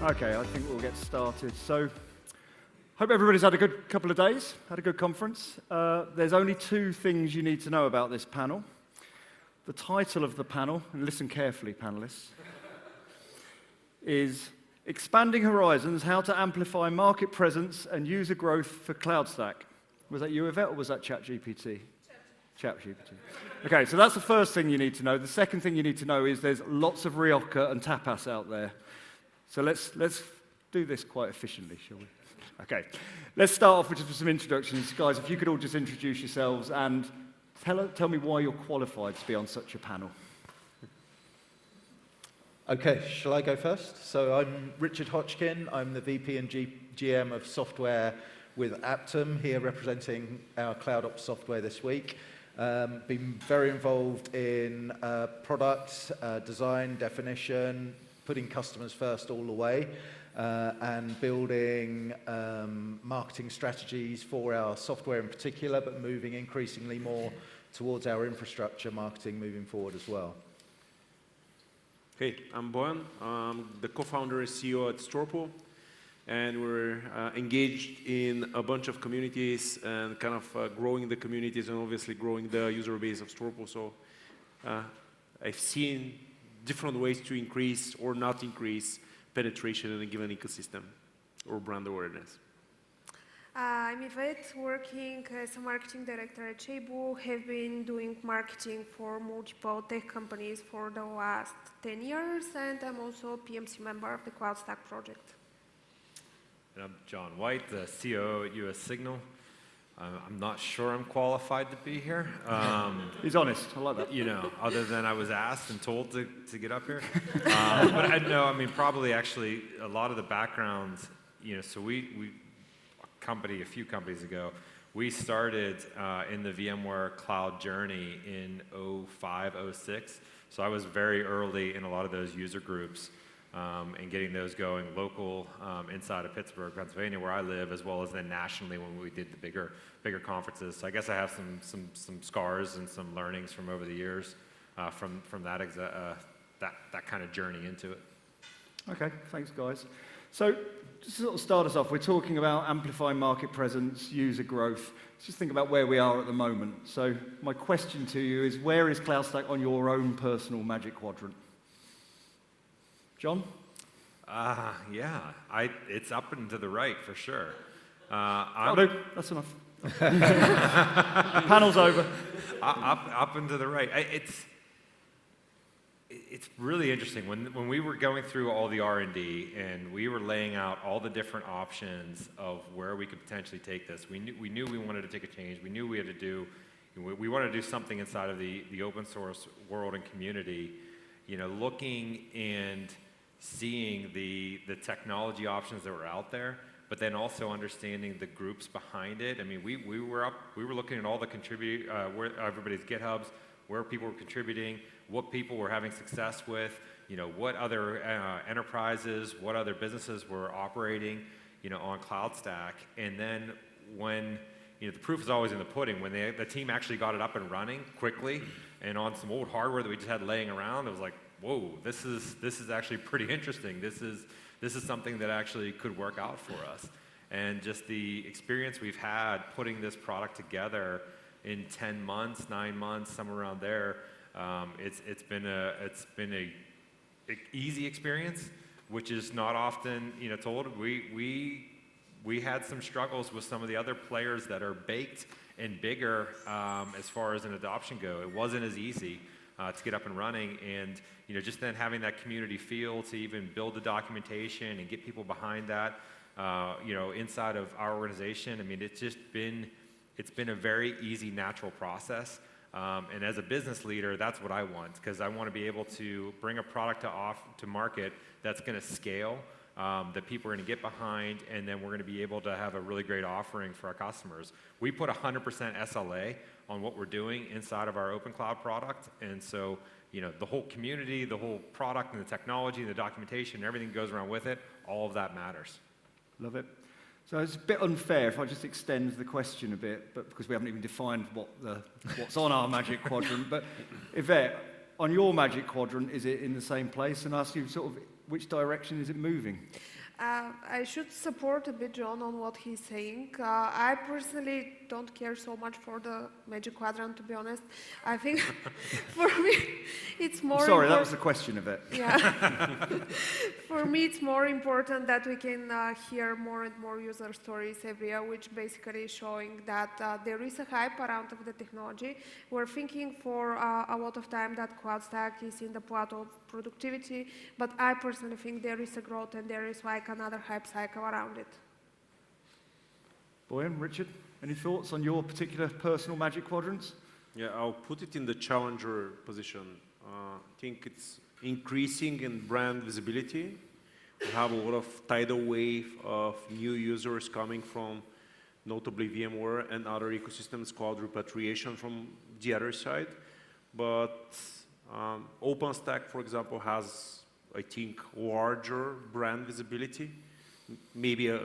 Okay, I think we'll get started. So, hope everybody's had a good couple of days, had a good conference. There's only two things you need to know about this panel. The title of the panel, and listen carefully, panelists, is Expanding Horizons, How to Amplify Market Presence and User Growth for CloudStack. Was that you, Yvette, or was that ChatGPT? ChatGPT. Okay, so that's the first thing you need to know. The second thing you need to know is there's lots of rioja and tapas out there. So let's do this quite efficiently, shall we? Okay, let's start off with just some introductions. Guys, if you could all just introduce yourselves and tell me why you're qualified to be on such a panel. Okay, shall I go first? So I'm Richard Hodgkin. I'm the VP and GM of software with Aptum, here representing our CloudOps software this week. Been very involved in product design, definition, putting customers first all the way, and building marketing strategies for our software in particular, but moving increasingly more towards our infrastructure marketing moving forward as well. Hey, I'm Bojan. I'm the co-founder and CEO at StorPool, and we're engaged in a bunch of communities and kind of growing the communities and obviously growing the user base of StorPool. So I've seen different ways to increase or not increase penetration in a given ecosystem or brand awareness. I'm Yvette, working as a marketing director at ShapeBlue. Have been doing marketing for multiple tech companies for the last 10 years, and I'm also a PMC member of the CloudStack project. And I'm John White, the COO at US Signal. I'm not sure I'm qualified to be here. He's honest, I like that. You know, other than I was asked and told to get up here. But I know, I mean, probably actually a lot of the background, you know, so a few companies ago, we started in the VMware cloud journey in 05, 06. So I was very early in a lot of those user groups and getting those going local inside of Pittsburgh, Pennsylvania, where I live, as well as then nationally when we did the bigger conferences. So I guess I have some scars and some learnings from over the years from that kind of journey into it. Okay, thanks guys. So just to sort of start us off, we're talking about amplifying market presence, user growth. Let's just think about where we are at the moment. So my question to you is, where is CloudStack on your own personal magic quadrant? John? Yeah, it's up and to the right for sure. That'll do, that's enough. Panel's over. Up and to the right. It's really interesting. When we were going through all the R&D and we were laying out all the different options of where we could potentially take this, we knew we wanted to take a change. We knew we wanted to do something inside of the open source world and community. You know, looking and seeing the technology options that were out there, but then also understanding the groups behind it. I mean, we were looking at all the where everybody's GitHubs, where people were contributing, what people were having success with, you know, what other enterprises, what other businesses were operating, you know, on CloudStack. And then when, you know, the proof is always in the pudding, when the team actually got it up and running quickly and on some old hardware that we just had laying around, it was like, whoa, this is actually pretty interesting. This is something that actually could work out for us. And just the experience we've had putting this product together in 10 months, 9 months, somewhere around there, it's been a easy experience, which is not often, you know, told. We had some struggles with some of the other players that are baked and bigger as far as an adoption go. It wasn't as easy to get up and running, and you know, just then having that community feel to even build the documentation and get people behind that, you know, inside of our organization. I mean, it's been a very easy, natural process. And as a business leader, that's what I want, because I want to be able to bring a product to market that's going to scale, that people are going to get behind, and then we're going to be able to have a really great offering for our customers. We put 100% SLA on what we're doing inside of our open cloud product, and so, you know, the whole community, the whole product and the technology and the documentation and everything that goes around with it, all of that matters. Love it. So it's a bit unfair if I just extend the question a bit, but because we haven't even defined what's on our magic quadrant. But Yvette, on your magic quadrant, is it in the same place? And ask you sort of which direction is it moving? I should support a bit John on what he's saying. I personally don't care so much for the Magic Quadrant, to be honest. I think for me it's more Sorry, that was the question of it. Yeah. For me it's more important that we can hear more and more user stories every year, which basically is showing that there is a hype around of the technology. We're thinking for a lot of time that CloudStack is in the plateau of productivity, but I personally think there is a growth and there is like another hype cycle around it. Boyan, Richard, any thoughts on your particular personal Magic Quadrants? Yeah, I'll put it in the challenger position. I think it's increasing in brand visibility. We have a lot of tidal wave of new users coming from notably VMware and other ecosystems, cloud repatriation from the other side. But OpenStack, for example, has, I think, larger brand visibility. Maybe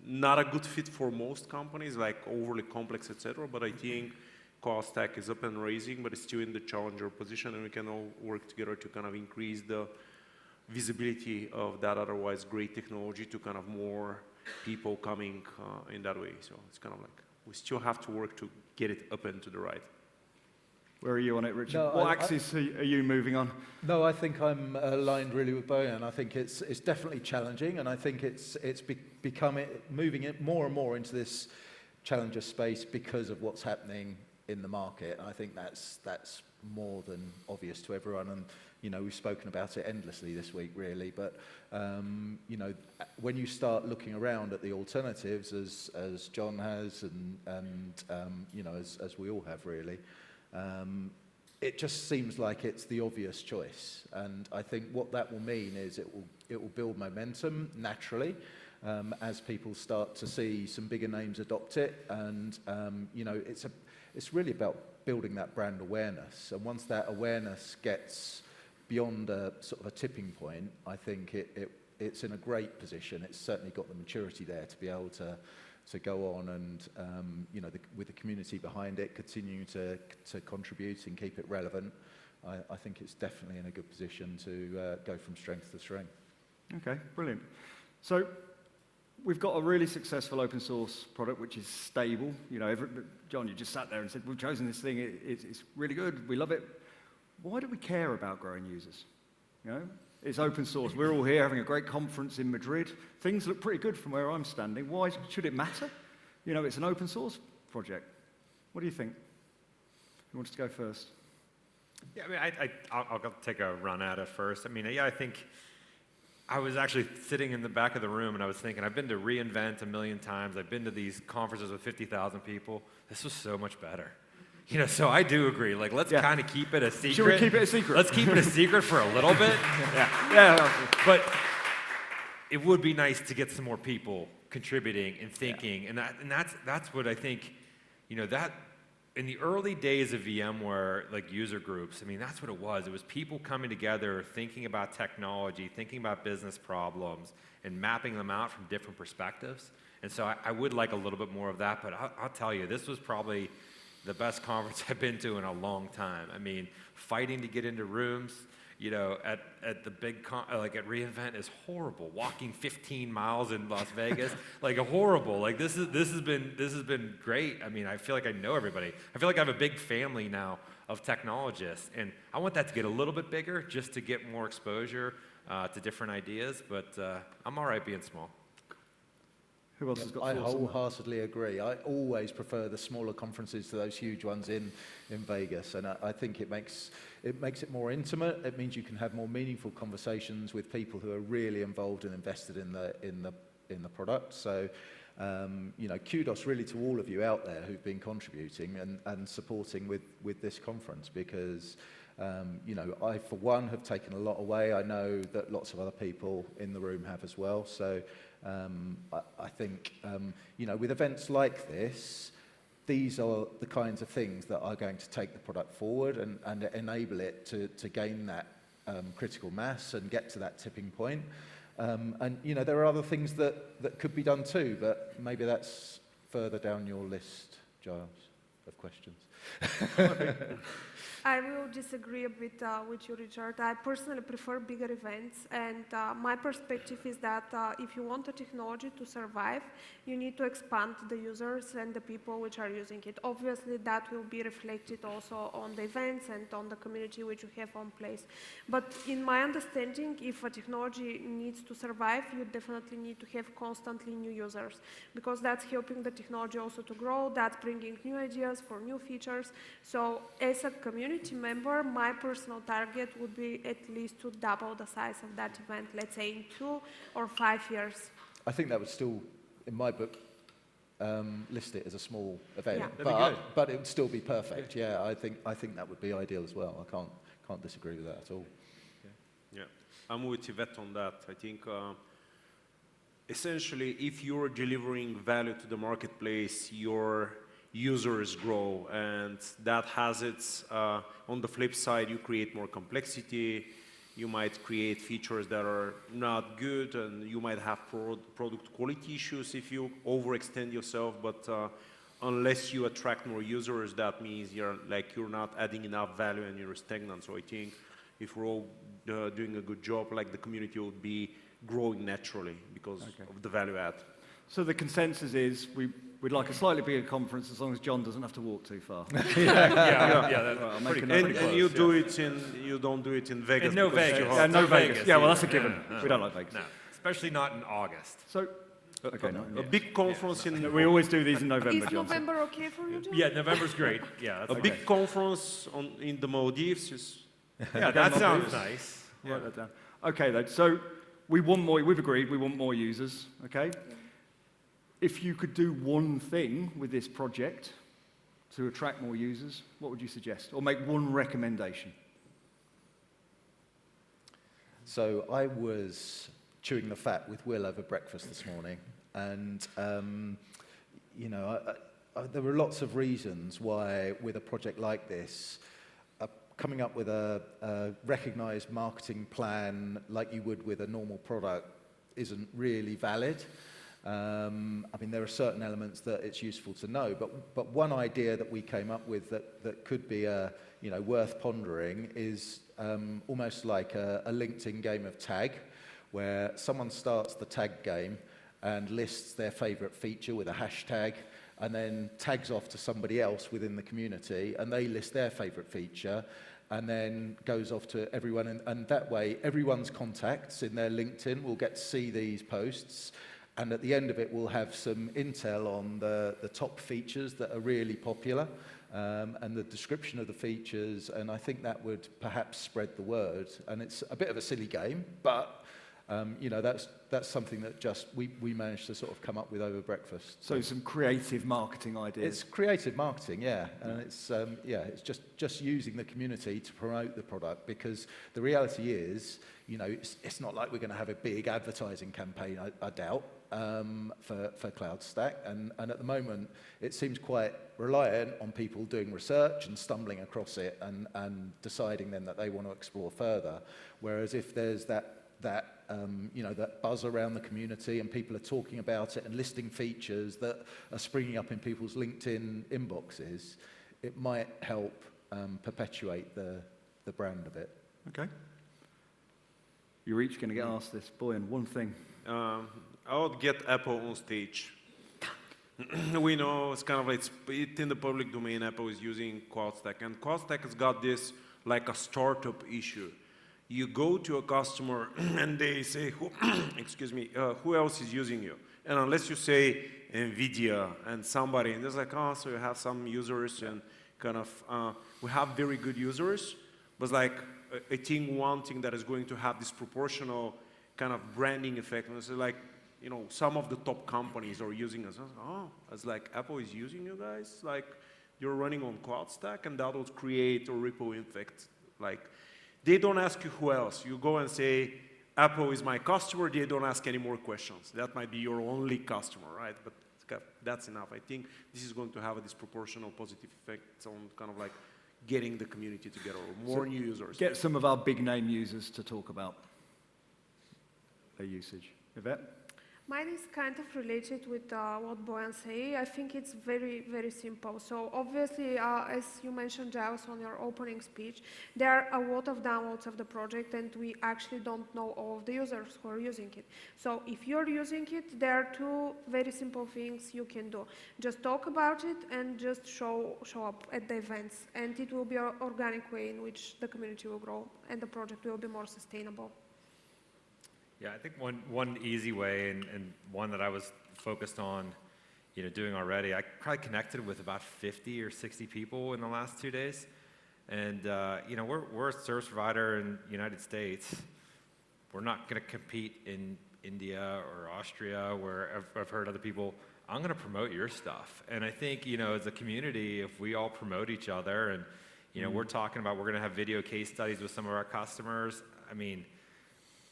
not a good fit for most companies, like overly complex, etc. But I think CloudStack is up and rising, but it's still in the challenger position, and we can all work together to kind of increase the visibility of that otherwise great technology to kind of more people coming in that way. So it's kind of like we still have to work to get it up and to the right. Where are you on it, Richard? No, what axis are you moving on? No, I think I'm aligned really with Bojan. I think it's definitely challenging, and I think it's becoming moving it more and more into this challenger space because of what's happening in the market. And I think that's more than obvious to everyone. And you know, we've spoken about it endlessly this week, really. But you know, when you start looking around at the alternatives, as John has, and you know, as we all have, really. It just seems like it's the obvious choice, and I think what that will mean is it will build momentum naturally as people start to see some bigger names adopt it, and you know, it's really about building that brand awareness, and once that awareness gets beyond a sort of a tipping point, I think it's in a great position. It's certainly got the maturity there to be able to go on and, you know, with the community behind it, continue to contribute and keep it relevant. I think it's definitely in a good position to go from strength to strength. Okay, brilliant. So we've got a really successful open source product which is stable. You know, John, you just sat there and said, we've chosen this thing, it's really good, we love it. Why do we care about growing users? You know? It's open source. We're all here having a great conference in Madrid. Things look pretty good from where I'm standing. Why should it matter? You know, it's an open source project. What do you think? Who wants to go first? Yeah, I mean, I'll take a run at it first. I mean, yeah, I think I was actually sitting in the back of the room and I was thinking, I've been to reInvent a million times. I've been to these conferences with 50,000 people. This was so much better. You know, so I do agree. Like, let's kind of keep it a secret. Should we keep it a secret? Let's keep it a secret for a little bit. Yeah. But it would be nice to get some more people contributing and thinking, and that's what I think. You know, that in the early days of VMware, like user groups. I mean, that's what it was. It was people coming together, thinking about technology, thinking about business problems, and mapping them out from different perspectives. And so I would like a little bit more of that. But I'll tell you, this was probably the best conference I've been to in a long time. I mean, fighting to get into rooms, you know, at the big, like at reInvent is horrible. Walking 15 miles in Las Vegas, like horrible. Like this has been great. I mean, I feel like I know everybody. I feel like I have a big family now of technologists, and I want that to get a little bit bigger just to get more exposure to different ideas. But I'm all right being small. Who else has got I thoughts on that? wholeheartedly agree. I always prefer the smaller conferences to those huge ones in Vegas, and I think it makes it more intimate. It means you can have more meaningful conversations with people who are really involved and invested in the product. So, you know, kudos really to all of you out there who've been contributing and supporting with this conference, because you know, I for one have taken a lot away. I know that lots of other people in the room have as well. So. I think, you know, with events like this, these are the kinds of things that are going to take the product forward and enable it to gain that critical mass and get to that tipping point. And, you know, there are other things that could be done too, but maybe that's further down your list, Giles, of questions. I will disagree a bit with you, Richard. I personally prefer bigger events, and my perspective is that if you want a technology to survive, you need to expand the users and the people which are using it. Obviously, that will be reflected also on the events and on the community which you have on place. But in my understanding, if a technology needs to survive, you definitely need to have constantly new users, because that's helping the technology also to grow, that's bringing new ideas for new features. So as a community member, my personal target would be at least to double the size of that event, let's say in 2 or 5 years. I think that would still, in my book, list it as a small event, Yeah. That'd be good. but it would still be perfect. Yeah, I think that would be ideal as well. I can't disagree with that at all. Yeah, I'm with Yvette on that. I think essentially, if you're delivering value to the marketplace, your users grow, and that has its, on the flip side, you create more complexity, you might create features that are not good, and you might have product quality issues if you overextend yourself, but unless you attract more users, that means you're not adding enough value and you're stagnant. So I think if we're all doing a good job, like the community will be growing naturally because of the value add. So the consensus is we'd like a slightly bigger conference as long as John doesn't have to walk too far. That's Right, pretty, And close, you yeah. you don't do it in Vegas. And no because it's Vegas. too Yeah, hot. no No Vegas. Vegas Yeah, well, that's a either. given. No, We don't like Vegas. No, especially not in August. So, okay, no. A big conference We always do these in November, Is John. November okay for you, John? Yeah, November's great. Yeah, that's A big conference in the Maldives is yeah, that sounds nice. Write that down. Okay, then. So we want more. We've agreed we want more users. Okay. If you could do one thing with this project to attract more users, what would you suggest? Or make one recommendation? So I was chewing the fat with Will over breakfast this morning, and you know, there were lots of reasons why, with a project like this, coming up with a recognized marketing plan like you would with a normal product isn't really valid. I mean, there are certain elements that it's useful to know, but one idea that we came up with that could be worth pondering is almost like a LinkedIn game of tag, where someone starts the tag game and lists their favorite feature with a hashtag, and then tags off to somebody else within the community, and they list their favorite feature, and then goes off to everyone, and that way everyone's contacts in their LinkedIn will get to see these posts. And at the end of it, we'll have some intel on the top features that are really popular and the description of the features. And I think that would perhaps spread the word. And it's a bit of a silly game, but that's something that just we managed to sort of come up with over breakfast. So some creative marketing ideas. It's creative marketing, yeah, and it's just using the community to promote the product, because the reality is, it's not like we're going to have a big advertising campaign, I doubt, for CloudStack, and at the moment it seems quite reliant on people doing research and stumbling across it and deciding then that they want to explore further. Whereas if there's that buzz around the community and people are talking about it and listing features that are springing up in people's LinkedIn inboxes, it might help perpetuate the brand a bit. Okay. You're each going to get asked this. Boyan, one thing. I would get Apple on stage. We know it's kind of like it's in the public domain. Apple is using CloudStack, and CloudStack has got this like a startup issue. You go to a customer and they say, who else is using you? And unless you say NVIDIA and somebody, and there's like, oh, so you have some users and kind of, we have very good users, but like, I think one thing that is going to have this proportional kind of branding effect, and it's like, some of the top companies are using us. Oh, it's like Apple is using you guys, like you're running on CloudStack, and that will create a ripple effect. Like, they don't ask you who else. You go and say, Apple is my customer, they don't ask any more questions. That might be your only customer, right? But that's enough. I think this is going to have a disproportional positive effect on kind of like getting the community together, more new users. Get some of our big name users to talk about their usage. Yvette? Mine is kind of related with what Boyan said. I think it's very, very simple. So obviously, as you mentioned, Giles, on your opening speech, there are a lot of downloads of the project, and we actually don't know all of the users who are using it. So if you're using it, there are two very simple things you can do. Just talk about it and just show up at the events, and it will be an organic way in which the community will grow and the project will be more sustainable. Yeah, I think one easy way and one that I was focused on, doing already, I probably connected with about 50 or 60 people in the last 2 days. And, we're a service provider in the United States. We're not going to compete in India or Austria where I've heard other people, I'm going to promote your stuff. And I think, as a community, if we all promote each other and, we're talking about, we're going to have video case studies with some of our customers. I mean,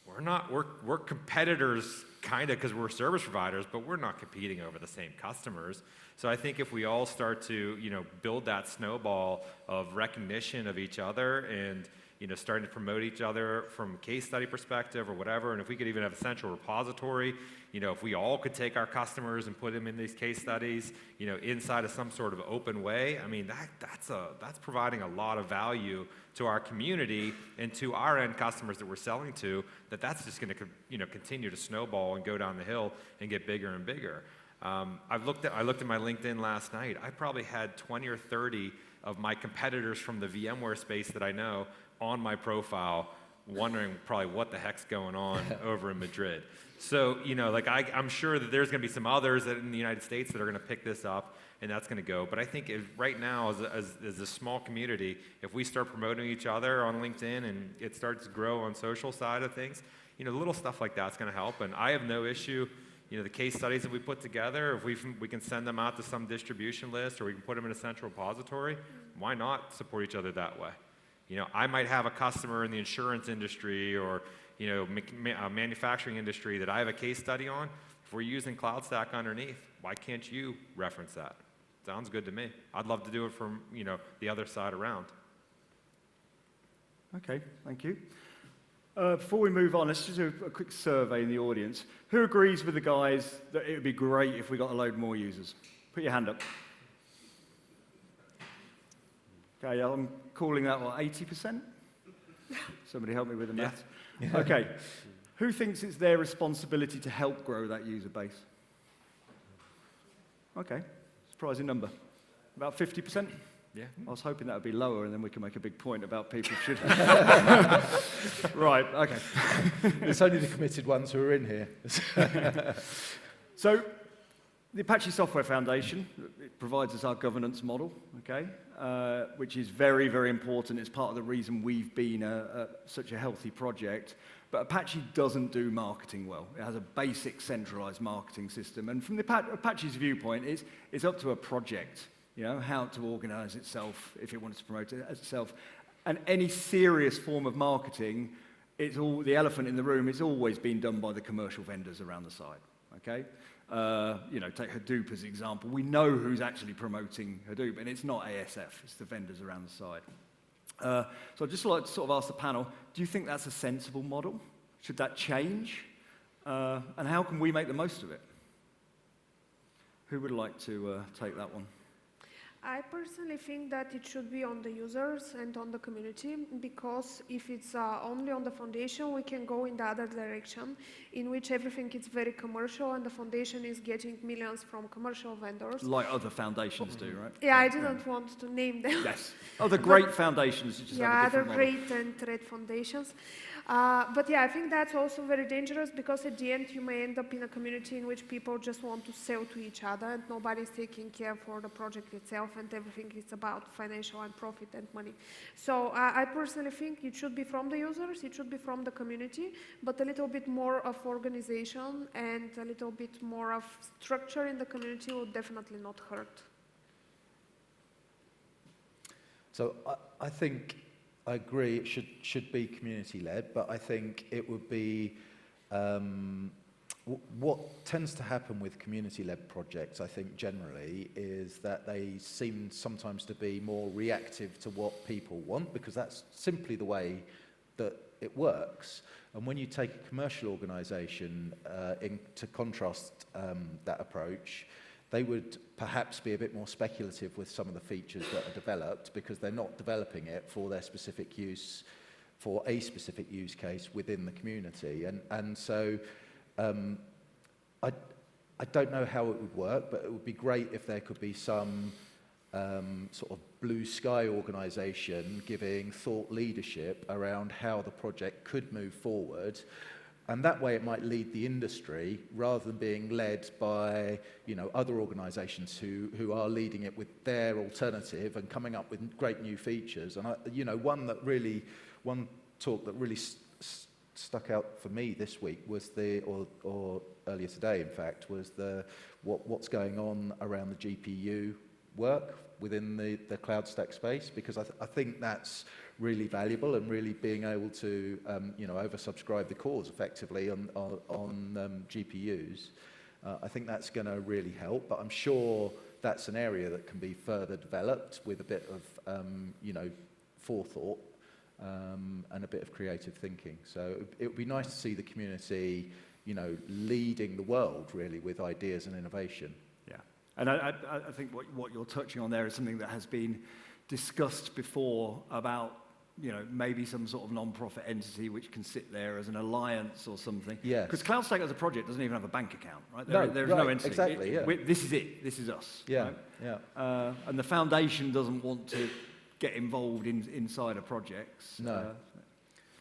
we're competitors kind of because we're service providers, but we're not competing over the same customers. So I think if we all start to, build that snowball of recognition of each other and, starting to promote each other from a case study perspective or whatever, and if we could even have a central repository, if we all could take our customers and put them in these case studies, inside of some sort of open way, I mean, that's providing a lot of value to our community and to our end customers that we're selling to, that's just going to, continue to snowball and go down the hill and get bigger and bigger. I looked at my LinkedIn last night. I probably had 20 or 30 of my competitors from the VMware space that I know on my profile, wondering probably what the heck's going on over in Madrid. So, I'm sure that there's going to be some others that in the United States that are going to pick this up, and that's going to go. But I think right now, as a small community, if we start promoting each other on LinkedIn and it starts to grow on social side of things, little stuff like that's going to help. And I have no issue, the case studies that we put together, if we can send them out to some distribution list or we can put them in a central repository, why not support each other that way? I might have a customer in the insurance industry or, manufacturing industry that I have a case study on. If we're using CloudStack underneath, why can't you reference that? Sounds good to me. I'd love to do it from, the other side around. Okay, thank you. Before we move on, let's just do a quick survey in the audience. Who agrees with the guys that it would be great if we got a load more users? Put your hand up. Okay, I'm calling that, 80%? Somebody help me with the math. Yeah. Okay. Who thinks it's their responsibility to help grow that user base? Okay, surprising number. About 50%? Yeah. I was hoping that would be lower, and then we can make a big point about people should... Right, okay. It's only the committed ones who are in here. So, the Apache Software Foundation, it provides us our governance model, okay, which is very, very important. It's part of the reason we've been such a healthy project. But Apache doesn't do marketing well. It has a basic centralized marketing system. And from the Apache's viewpoint, it's up to a project, how to organize itself if it wants to promote it itself. And any serious form of marketing, the elephant in the room, it's always been done by the commercial vendors around the side, okay? Take Hadoop as an example. We know who's actually promoting Hadoop, and it's not ASF, it's the vendors around the side. So I'd just like to sort of ask the panel, do you think that's a sensible model? Should that change? And how can we make the most of it? Who would like to take that one? I personally think that it should be on the users and on the community, because if it's only on the foundation, we can go in the other direction, in which everything is very commercial and the foundation is getting millions from commercial vendors. Like other foundations do, right? Yeah, I didn't want to name them. Yes. Other great foundations. Just Yeah, have a other different great and red foundations. But yeah, I think that's also very dangerous, because at the end you may end up in a community in which people just want to sell to each other and nobody's taking care for the project itself, and everything is about financial and profit and money. So I personally think it should be from the users, it should be from the community, but a little bit more of organization and a little bit more of structure in the community would definitely not hurt. So I think I agree it should be community-led, but I think it would be what tends to happen with community-led projects, I think generally, is that they seem sometimes to be more reactive to what people want, because that's simply the way that it works. And when you take a commercial organization to contrast that approach, they would perhaps be a bit more speculative with some of the features that are developed because they're not developing it for their specific use, for a specific use case within the community. And so I don't know how it would work, but it would be great if there could be some sort of blue sky organization giving thought leadership around how the project could move forward. And that way it might lead the industry rather than being led by, you know, other organizations who are leading it with their alternative and coming up with great new features. And you know, one talk that really stuck out for me this week was or earlier today in fact, was what's going on around the GPU work within the CloudStack space, because I think that's really valuable, and really being able to you know, oversubscribe the cores effectively on GPUs. I think that's going to really help, but I'm sure that's an area that can be further developed with a bit of you know, forethought and a bit of creative thinking. So it would be nice to see the community, you know, leading the world really with ideas and innovation. Yeah, and I think what you're touching on there is something that has been discussed before about, you know, maybe some sort of non-profit entity which can sit there as an alliance or something. Yeah. Because CloudStack as a project doesn't even have a bank account, right? There's right, no entity. exactly, yeah. This is it. This is us. Yeah, right? yeah. And the foundation doesn't want to get involved inside of projects. No.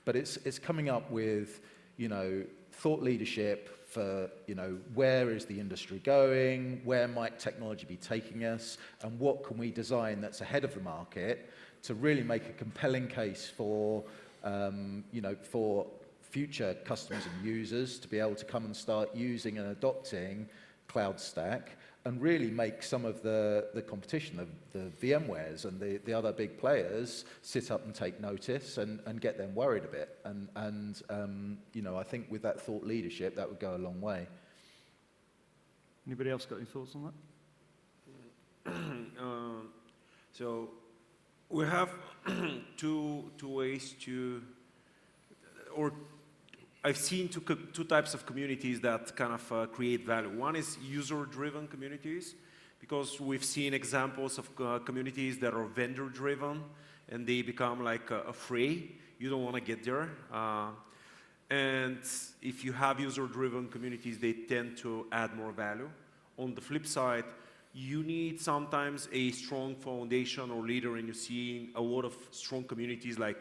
But it's coming up with, you know, thought leadership for, you know, where is the industry going, where might technology be taking us, and what can we design that's ahead of the market to really make a compelling case for, you know, for future customers and users to be able to come and start using and adopting CloudStack, and really make some of the competition, the VMwares and the other big players sit up and take notice and get them worried a bit. And you know, I think with that thought leadership, that would go a long way. Anybody else got any thoughts on that? So we have two ways to, or I've seen two types of communities that kind of create value. One is user-driven communities, because we've seen examples of communities that are vendor-driven, and they become like a fray. You don't want to get there. And if you have user-driven communities, they tend to add more value. On the flip side, you need sometimes a strong foundation or leader, and you're seeing a lot of strong communities like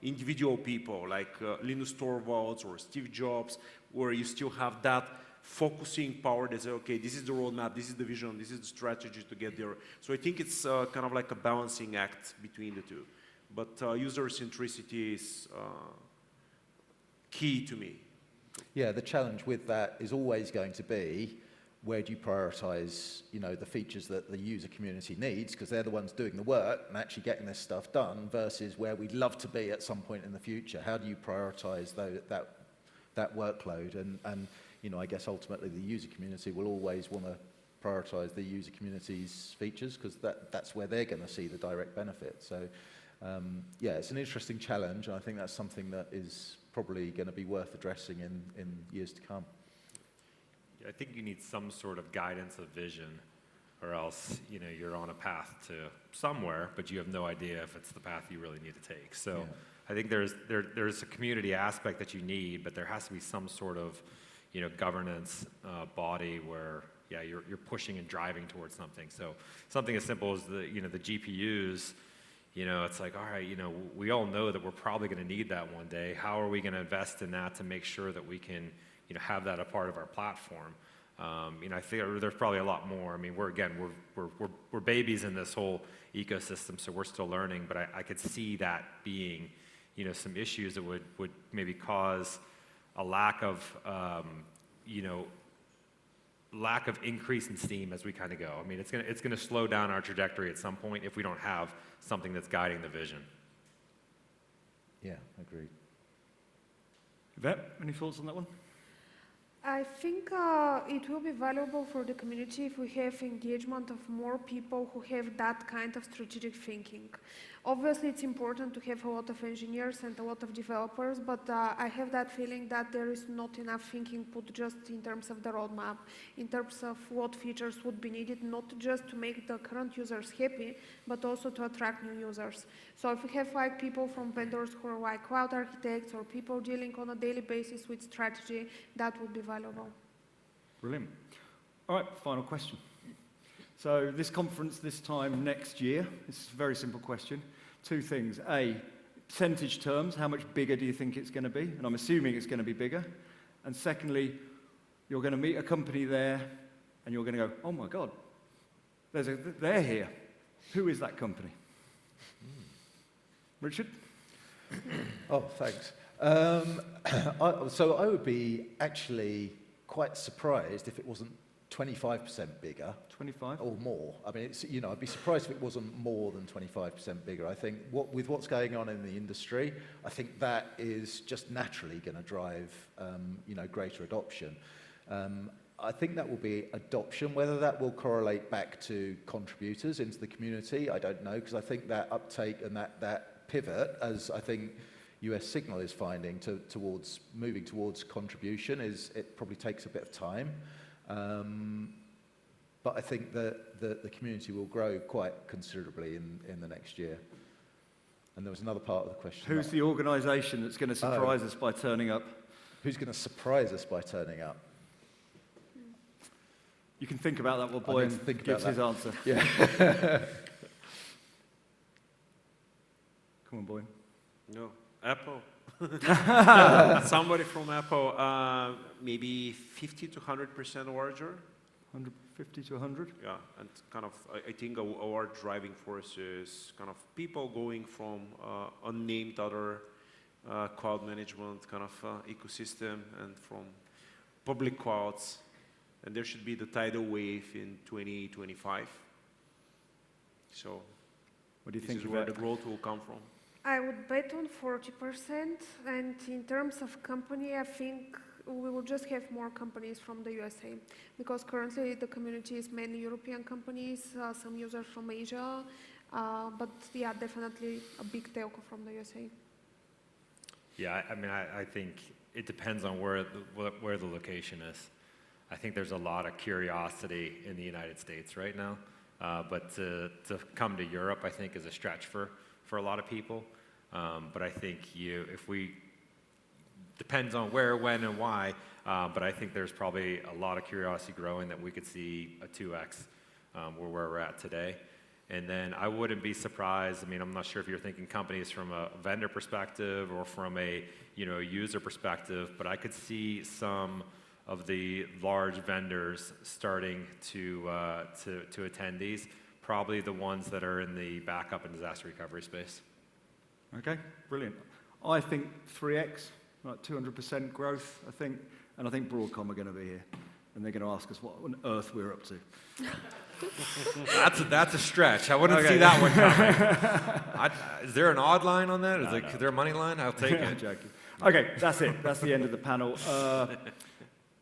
individual people, like Linus Torvalds or Steve Jobs, where you still have that focusing power that says, okay, this is the roadmap, this is the vision, this is the strategy to get there. So I think it's kind of like a balancing act between the two. But user centricity is key to me. Yeah, the challenge with that is always going to be, where do you prioritize, you know, the features that the user community needs, because they're the ones doing the work and actually getting this stuff done, versus where we'd love to be at some point in the future. How do you prioritize that workload? And you know, I guess ultimately the user community will always want to prioritize the user community's features, because that's where they're going to see the direct benefit. So yeah, it's an interesting challenge, and I think that's something that is probably going to be worth addressing in years to come. I think you need some sort of guidance of vision, or else, you know, you're on a path to somewhere, but you have no idea if it's the path you really need to take. So yeah. I think there's a community aspect that you need, but there has to be some sort of, you know, governance body where, yeah, you're pushing and driving towards something. So something as simple as the GPUs, you know, it's like, all right, you know, we all know that we're probably going to need that one day. How are we going to invest in that to make sure that we can, you know, have that a part of our platform? You know, I think there's probably a lot more. I mean, we're babies in this whole ecosystem, so we're still learning. But I could see that being, you know, some issues that would maybe cause a lack of, you know, lack of increase in steam as we kind of go. I mean, it's gonna slow down our trajectory at some point if we don't have something that's guiding the vision. Yeah, agreed. Yvette, any thoughts on that one? I think it will be valuable for the community if we have engagement of more people who have that kind of strategic thinking. Obviously, it's important to have a lot of engineers and a lot of developers, but I have that feeling that there is not enough thinking put just in terms of the roadmap, in terms of what features would be needed, not just to make the current users happy, but also to attract new users. So if we have like people from vendors who are like cloud architects or people dealing on a daily basis with strategy, that would be valuable. Brilliant. All right, final question. So this conference this time next year, it's a very simple question. Two things. A, percentage terms, how much bigger do you think it's going to be? And I'm assuming it's going to be bigger. And secondly, you're going to meet a company there and you're going to go, oh my God, they're here. Who is that company? Richard? Oh, thanks. So I would be actually quite surprised if it wasn't 25% bigger. 25? Or more. I mean, it's, I'd be surprised if it wasn't more than 25% bigger. I think with what's going on in the industry, I think that is just naturally going to drive, greater adoption. I think that will be adoption. Whether that will correlate back to contributors into the community, I don't know, because I think that uptake and that pivot, as I think US Signal is finding, towards moving towards contribution, it probably takes a bit of time. But I think that the community will grow quite considerably in the next year. And there was another part of the question. Who's the organisation that's going to surprise us by turning up? Who's going to surprise us by turning up? You can think about that while Boyan gives his answer. Yeah. Come on, Boyan. No, Apple. Somebody from Apple, maybe 50 to 100% larger. 150 to 100? Yeah, and kind of, I think our driving force is kind of people going from unnamed other cloud management kind of ecosystem and from public clouds. And there should be the tidal wave in 2025. So, what do you this think is where the growth will come from. I would bet on 40%, and in terms of company, I think we will just have more companies from the USA, because currently the community is mainly European companies, some users from Asia, but yeah, definitely a big telco from the USA. Yeah, I mean, I think it depends on where the location is. I think there's a lot of curiosity in the United States right now, but to come to Europe, I think, is a stretch for a lot of people. But I think depends on where, when, and why, but I think there's probably a lot of curiosity growing that we could see a 2x where we're at today. And then I wouldn't be surprised, I mean, I'm not sure if you're thinking companies from a vendor perspective or from a user perspective, but I could see some of the large vendors starting to attend these, probably the ones that are in the backup and disaster recovery space. Okay, brilliant. I think 3x, like 200% growth, I think, and I think Broadcom are going to be here, and they're going to ask us what on earth we're up to. That's a stretch. I wouldn't see that one coming. Is there an odd line on that? Is there a money line? I'll take it. Joking. Okay, that's it. That's the end of the panel.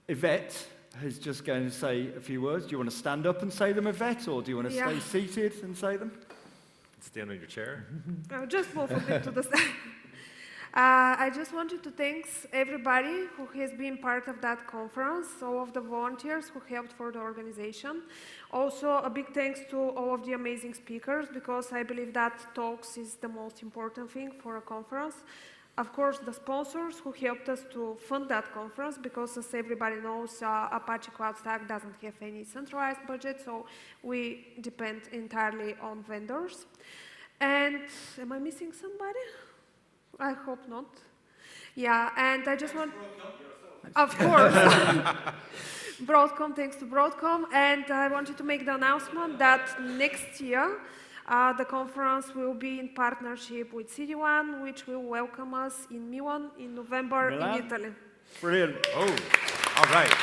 Yvette is just going to say a few words. Do you want to stand up and say them, Yvette, or do you want to stay seated and say them? Stand on your chair. I'll just move a bit to the side. I just wanted to thank everybody who has been part of that conference, all of the volunteers who helped for the organization. Also, a big thanks to all of the amazing speakers, because I believe that talks is the most important thing for a conference. Of course, the sponsors who helped us to fund that conference, because as everybody knows, Apache CloudStack doesn't have any centralized budget, so we depend entirely on vendors. And am I missing somebody? I hope not. Yeah, and I just want... Of course. Broadcom, thanks to Broadcom. And I wanted to make the announcement that next year, the conference will be in partnership with CD1, which will welcome us in Milan in November in Italy. Brilliant. Oh, all right.